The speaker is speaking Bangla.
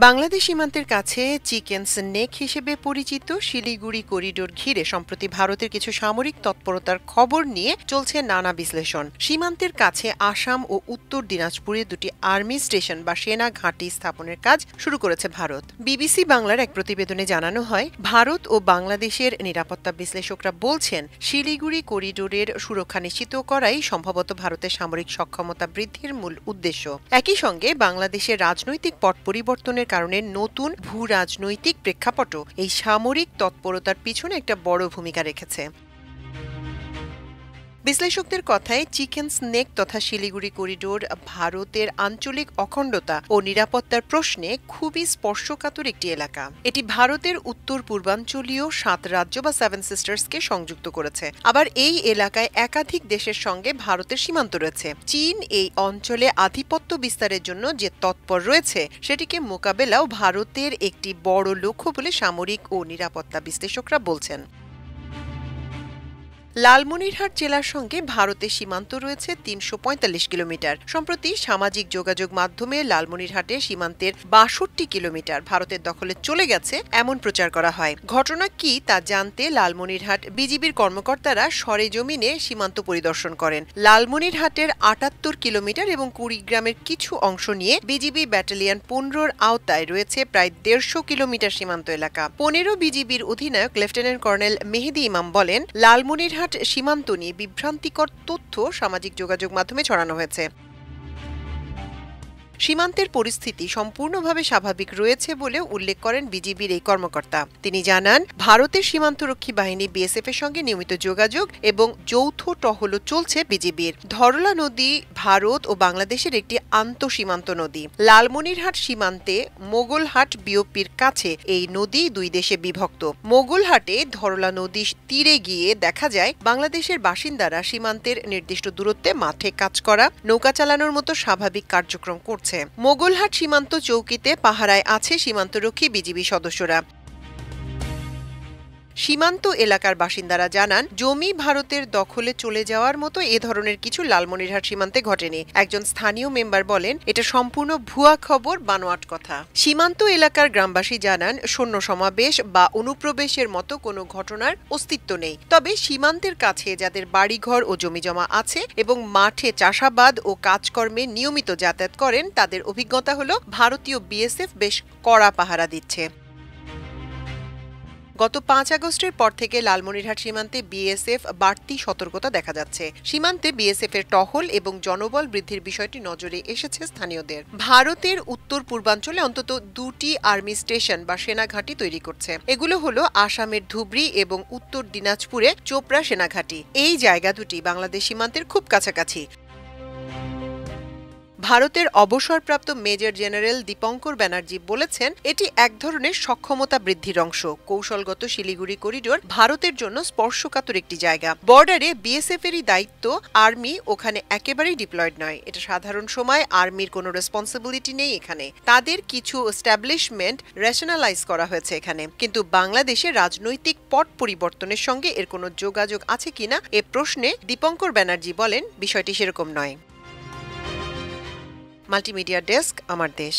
বাংলাদেশ সীমান্তের কাছে চিকেনস নেক হিসেবে পরিচিত শিলিগুড়ি করিডোর ঘিরে সম্প্রতি ভারতের কিছু সামরিক তৎপরতার খবর নিয়ে চলছে নানা বিশ্লেষণ। সীমান্তের কাছে আসাম ও উত্তর দিনাজপুরে দুটি আর্মি স্টেশন বা সেনা ঘাঁটি স্থাপনের কাজ শুরু করেছে ভারত। বিবিসি বাংলার এক প্রতিবেদনে জানানো হয়, ভারত ও বাংলাদেশের নিরাপত্তা বিশ্লেষকরা বলছেন শিলিগুড়ি করিডোরের সুরক্ষা নিশ্চিত করাই সম্ভবত ভারতের সামরিক সক্ষমতা বৃদ্ধির মূল উদ্দেশ্য। একই সঙ্গে বাংলাদেশের রাজনৈতিক পট পরিবর্তনের কারণে নতুন ভূ রাজনৈতিক প্রেক্ষাপটও এই সামরিক তৎপরতার পিছনে একটা বড় ভূমিকা রেখেছে। বিশ্লেষকদের কথায় চিকেনস নেক তথা শিলিগুড়ি করিডোর ভারতের আঞ্চলিক অখণ্ডতা ও নিরাপত্তার প্রশ্নে খুবই স্পর্শকাতর একটি এলাকা। এটি ভারতের উত্তর পূর্বাঞ্চলীয় 7 রাজ্য বা 7 সিস্টার্সকে সংযুক্ত করেছে। আবার এই এলাকায় একাধিক দেশের সঙ্গে ভারতের সীমান্ত রয়েছে। চীন এই অঞ্চলে আধিপত্য বিস্তারের জন্য যে তৎপর রয়েছে সেটিকে মোকাবেলাও ভারতের একটি বড় লক্ষ্য বলে সামরিক ও নিরাপত্তা বিশ্লেষকরা বলছেন। লালমনিরহাট জেলার সঙ্গে ভারতের সীমান্ত রয়েছে ৩৪৫ কিলোমিটার। সম্প্রতি সামাজিক যোগাযোগ মাধ্যমে লালমনিরহাটে সীমান্তের ৬২ কিলোমিটার ভারতের দখলে চলে গেছে এমন প্রচার করা হয়। ঘটনা কি তা জানতে লালমনিরহাট বিজিবির কর্মকর্তারা সরেজমিনে সীমান্ত পরিদর্শন করেন। লালমনিরহাটের ৭৮ কিলোমিটার এবং কুড়িগ্রামের কিছু অংশ নিয়ে বিজিবি ব্যাটালিয়ন ১৫-র আওতায় রয়েছে প্রায় ১৫০ কিলোমিটার সীমান্ত এলাকা। ১৫ বিজিবির অধিনায়ক লেফটেন্যান্ট কর্নেল মেহেদি ইমাম বলেন, লালমনিরহাট সীমান্ত নিয়ে বিভ্রান্তিকর তথ্য সামাজিক যোগাযোগ মাধ্যমে ছড়ানো হয়েছে। সীমান্তের পরিস্থিতি সম্পূর্ণভাবে স্বাভাবিক রয়েছে বলে উল্লেখ করেন বিজিবির এই কর্মকর্তা। তিনি জানান, ভারতের সীমান্তরক্ষী বাহিনী বিএসএফ এর সঙ্গে নিয়মিত যোগাযোগ এবং যৌথ টহলও চলছে বিজিবির। ধরলা নদী ভারত ও বাংলাদেশের একটি আন্তঃসীমান্ত নদী। লালমনিরহাট সীমান্তে মোগলহাট বিওপির কাছে এই নদী দুই দেশে বিভক্ত। মোগলহাটে ধরলা নদীর তীরে গিয়ে দেখা যায় বাংলাদেশের বাসিন্দারা সীমান্তের নির্দিষ্ট দূরত্বে মাঠে কাজ করা, নৌকা চালানোর মতো স্বাভাবিক কার্যক্রম করছে। মোগলহাট সীমান্ত চৌকিতে পাহারায় আছে সীমান্তরক্ষী বিজিবি সদস্যরা। সীমান্ত এলাকার বাসিন্দারা জানান, জমি ভারতের দখলে চলে যাওয়ার মতো এ ধরনের কিছু লালমনিরহাট সীমান্তে ঘটেনি। একজন স্থানীয় মেম্বার বলেন, এটা সম্পূর্ণ ভুয়া খবর, বানোয়াট কথা। সীমান্ত এলাকার গ্রামবাসী জানান, সৈন্য সমাবেশ বা অনুপ্রবেশের মতো কোনো ঘটনার অস্তিত্ব নেই। তবে সীমান্তের কাছে যাদের বাড়িঘর ও জমিজমা আছে এবং মাঠে চাষাবাদ ও কাজকর্মে নিয়মিত যাতায়াত করেন, তাদের অভিজ্ঞতা হলো ভারতীয় বিএসএফ বেশ কড়া পাহারা দিচ্ছে। গত ৫ আগস্টের পর থেকে লালমনিরহাট সীমান্তে বিএসএফ বাড়তি সতর্কতা দেখা যাচ্ছে। সীমান্তে বিএসএফ এর টহল এবং জনবল বৃদ্ধির বিষয়টি নজরে এসেছে স্থানীয়দের। ভারতের উত্তর পূর্বাঞ্চলে অন্তত ২টি আর্মি স্টেশন বা সেনা ঘাঁটি তৈরি করছে। এগুলো হলো আসামের ধুবড়ী এবং উত্তর দিনাজপুরে চোপড়া সেনা ঘাঁটি। এই জায়গা দুটি বাংলাদেশ সীমান্তের খুব কাছাকাছি। ভারতের অবসরপ্রাপ্ত মেজর জেনারেল দীপঙ্কর ব্যানার্জি বলেছেন, এটি এক ধরনের সক্ষমতা বৃদ্ধির অংশ। কৌশলগত শিলিগুড়ি করিডোর ভারতের জন্য স্পর্শকাতর একটি জায়গা। বর্ডারে বিএসএফ এরই দায়িত্ব, আর্মি ওখানে একেবারেই ডিপ্লয়েড নয়। এটা সাধারণ সময় আর্মির কোনো রেসপন্সিবিলিটি নেই এখানে। তাদের কিছু এস্টাবলিশমেন্ট রেশনালাইজ করা হয়েছে এখানে, কিন্তু বাংলাদেশের রাজনৈতিক পট পরিবর্তনের সঙ্গে এর কোনো যোগাযোগ আছে কিনা এ প্রশ্নে দীপঙ্কর ব্যানার্জি বলেন, বিষয়টি সেরকম নয়। মাল্টিমিডিয়া ডেস্ক, আমার দেশ।